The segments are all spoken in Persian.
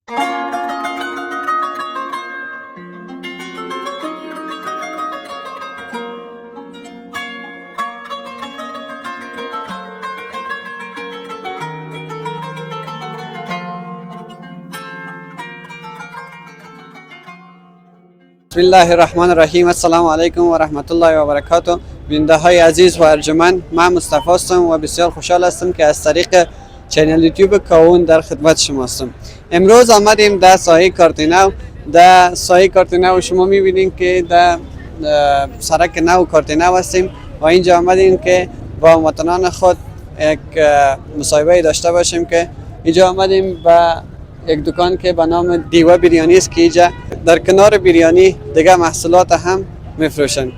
بسم الله الرحمن الرحیم. السلام علیکم و رحمت الله و برکاته. بیننده های عزیز و ارجمند، من مصطفی هستم و بسیار خوشحال هستم که از طریق چینل یوتیوب کاون در خدمت شما هستم. امروز آمدیم در ساحه کارتینو. در ساحه کارتینو شما میبینید که در سرک نو کارتینو هستیم و اینجا آمدیم که با هموطنان خود یک مصاحبه داشته باشیم. که اینجا آمدیم و یک دکان که به نام دیوا بریانی است که اینجا در کنار بریانی دیگه محصولات هم میفروشن.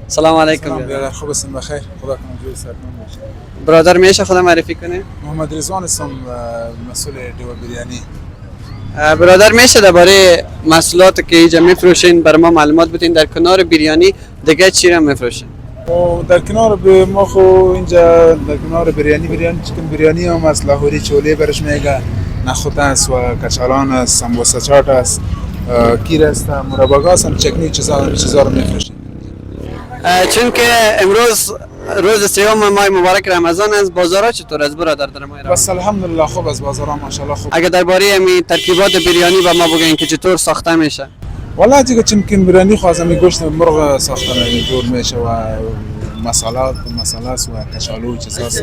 سلام علیکم. سلام، خوب هستم، بخیر. خدا کنه جوی سرتون باشه. برادر میشه خودم معرفی کنه؟ محمد رضوان هستم، مسئول دیوا بریانی. برادر میشه درباره محصولات که اینجا میفروشین بر ما معلومات بدین؟ در کنار بریانی دیگه چی را میفروشین؟ در کنار ما خو اینجا در کنار بریانی چیکن بریانی هم از لاهوری چوله برش میگه، نخود است و کچالان است، سمبوسه چاٹ است، کیر است، مرباگا است، چکنی چیزا رو میفروشیم. چون که امروز روز سیوم ماه مبارک رمضان است، بازارها چطور است برادر در ما ایران؟ بس الحمدلله خوب است، بازارها ماشاءالله خوب. اگه درباره امی ترکیبات بریانی به ما بگین که چطور ساخته میشه؟ والله دیگه چیکن بریانی خواستم گوشت مرغ ساخته جور میشه و مساله است و کچالو چیزاست،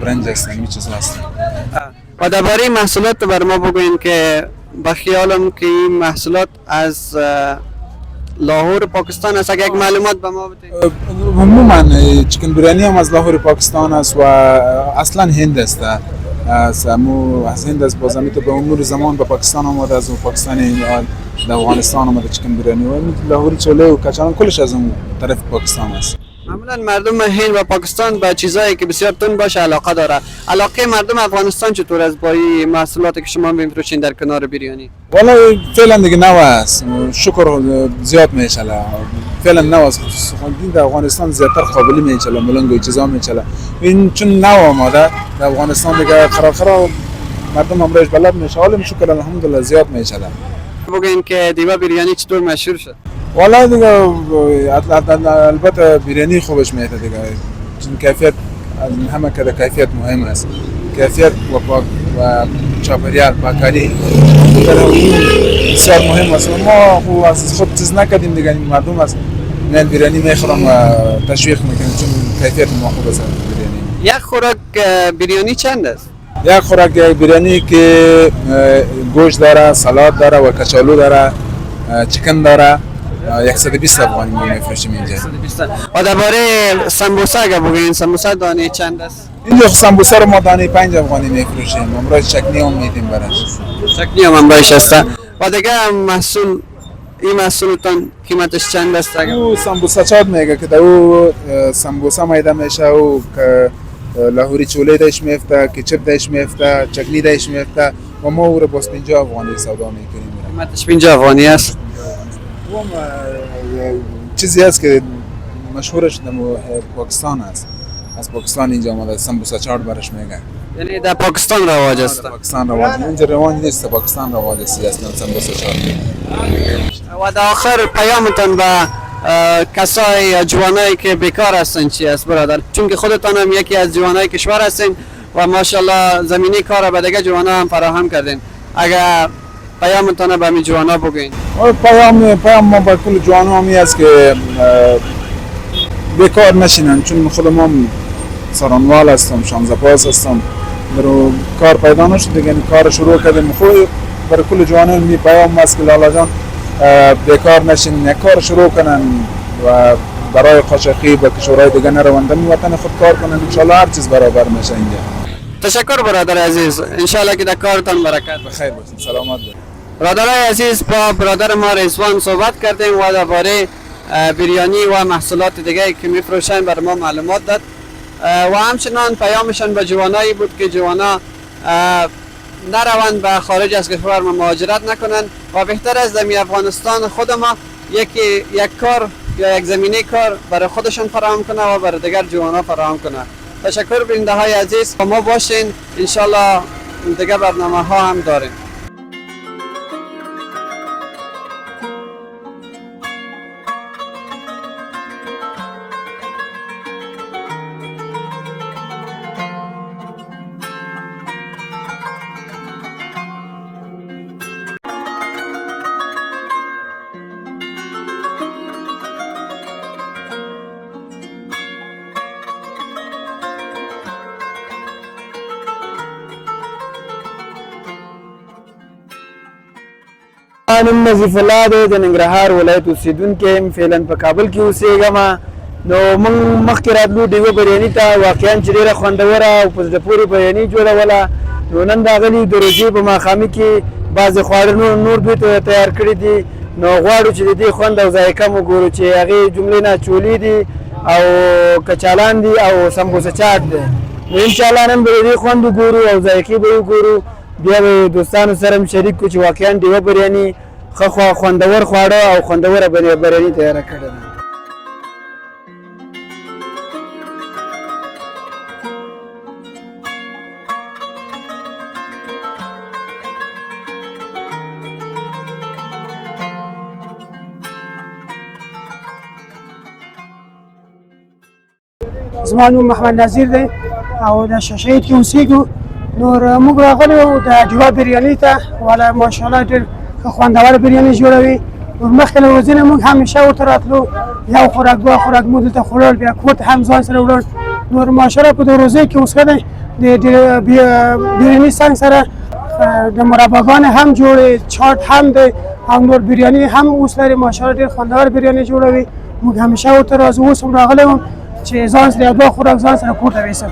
برنج است، این چیزاست. و درباره محصولات بر ما بگوین که با خیالم که این محصولات از لاهور پاکستان است. اگر یک معلومات به ما بدید. عموما چیکن بریانی هم از لاهور پاکستان است و اصلا هند است. از هند است، بازم تو به امور زمان به پاکستان آمده، از پاکستان در افغانستان آمده چیکن بریانی و لاهوری چوله و کچالان کلش از اون طرف پاکستان است. معمولا مردم هند و پاکستان به چیزایی که بسیار تند باشه علاقه داره. علاقه مردم افغانستان چطور است با این محصولاتی که شما میفروشین در کنار بریانی؟ والا فعلا دیگه نو است، شکر زیاد میچله. فعلا نو است، در افغانستان زیادتر قابلی میچله، ملنگو چیزا میچله. این چون نو آمده در افغانستان دیگه خراب مردم امروز بلد میشه. حالا شکر الحمدلله زیاد میچله. بگین که دیوا بریانی چطور مشهور شد؟ والا دیگه البته بریانی خوبش میاد دیگه، چون کیفیت همه که کیفیت مهم است. کیفیت و پاک و چاپریال پاکاری بسیار مهم است. ما از خود چیز نکردیم دیگه، مردم از نه بریانی میخورن و تشویق میکنن چون کیفیت ما خوب است بریانی. یک خوراک بریانی چند است؟ یک خوراک بریانی که گوشت داره، سالاد داره و کچالو داره، چیکن داره، 120 افغانی میفروشیم اینجا. و درباره سمبوسه اگه بگین، سمبوسه دانه چند است؟ اینجا سمبوسه رو ما دانه 5 افغانی میفروشیم. امروز چکنی هم میدیم براش. چکنی هم امروز هست. و دیگه محصول این محصولتان قیمتش چند است؟ او سمبوسه چاٹ میگه که او سمبوسه میده میشه و لاهوری چوله دایش میفته، کچپ دایش میفته، چکنی دایش میفته و ما او رو باز 50 افغانی سودا میکنیم. قیمتش 50 افغانی است. چیزی است که مشهورش در پاکستان است. از پاکستان اینجا آمده، سمبوسه چاٹ برش میگه. یعنی در پاکستان رواج است. پاکستان رواج، اینجا رواج نیست، پاکستان رواج است اصلا سمبوسه چاٹ. و در آخر پیامتان به کسای یا جوانایی که بیکار هستن چی است برادر؟ چون که خودتان هم یکی از جوانای کشور هستین و ماشاءالله زمینی کار به دیگه جوانا هم فراهم کردین. اگر پیامتان به می جوانا بگین. پیام ما به کل جوانا همی است که بیکار نشینن، چون خود ما سرانوال هستم، شانزپاس هستم، برو کار پیدا نشد دیگه، کار شروع کردیم. خوب برای کل جوانا می پیام است که لالا جان بیکار نشین، یک کار شروع کنن و برای قاشقی به کشورهای دیگه نروند، در وطن خود کار کنن، انشالله هر چیز برابر میشه اینجا. تشکر برادر عزیز، انشالله که در کارتان برکت. بخیر باشین، سلامت باشین. برادرای عزیز، با برادر ما رضوان صحبت کردیم و درباره بریانی و محصولات دیگه که میفروشن بر ما معلومات داد و همچنان پیامشان به جوانایی بود که جوانا نروند به خارج از کشور مهاجرت نکنند و بهتر از در افغانستان خود ما یک کار یا یک زمینه کار برای خودشان فراهم کنه و برای دیگر جوانا فراهم کنه. تشکر بیننده های عزیز، با ما باشین، انشالله دیگر برنامه ها هم داریم. نوم نظیف الله دی د ننګرهار ولایت اوسېدونکی یم فعلا په کابل کې اوسېږم نو موږ مخکې راتلو ډیوه بریاني ته واقعا چې ډېره خوندوره او په زړه پورې بریاني جوړوله نو نن راغلي د روژې په ماښامي کې بعضې خواړه نور دوی ته تیار کړي دي نو غواړو چې د دې خوند او ذایقه مو ګورو چې هغې جملې نه چولې دي او کچالان دي او سمبوسه چاټ دی نو انشاءالله نن به د دې خوند وګورو او ذایقې به وګورو بیا به دوستانو سره هم شریک کړو چې واقعا ډیوه بریاني ښه خوندور خواړه او خوندوره بریاني تیاره کړې ده. زما نوم محمد نظیر دی او د شاشهید کې اوسېږو. نور موږ راغلي وو د ډیوه بریاني ته والا ماشاءالله ډېر خوندوره بریاني جوړوي. نور مخکې له ورځې نه موږ همیشه ورته راتلو یو خوراک دوه خوراک مو دلته خوړل بیا کور ته هم ځان سره وړل. نور ماشاءالله په دې روژې کې اوس ښه دی د بریاني څنګ سره د مرباګانې هم جوړې چاټ هم دی او نور بریاني هم اوس لري ماشاءالله ډېر خوندور بریاني جوړوي. موږ همیشه ورته راځو اوس هم راغلی وم چې ځان سره دوه خوراک ځان سره کور ته ویسم.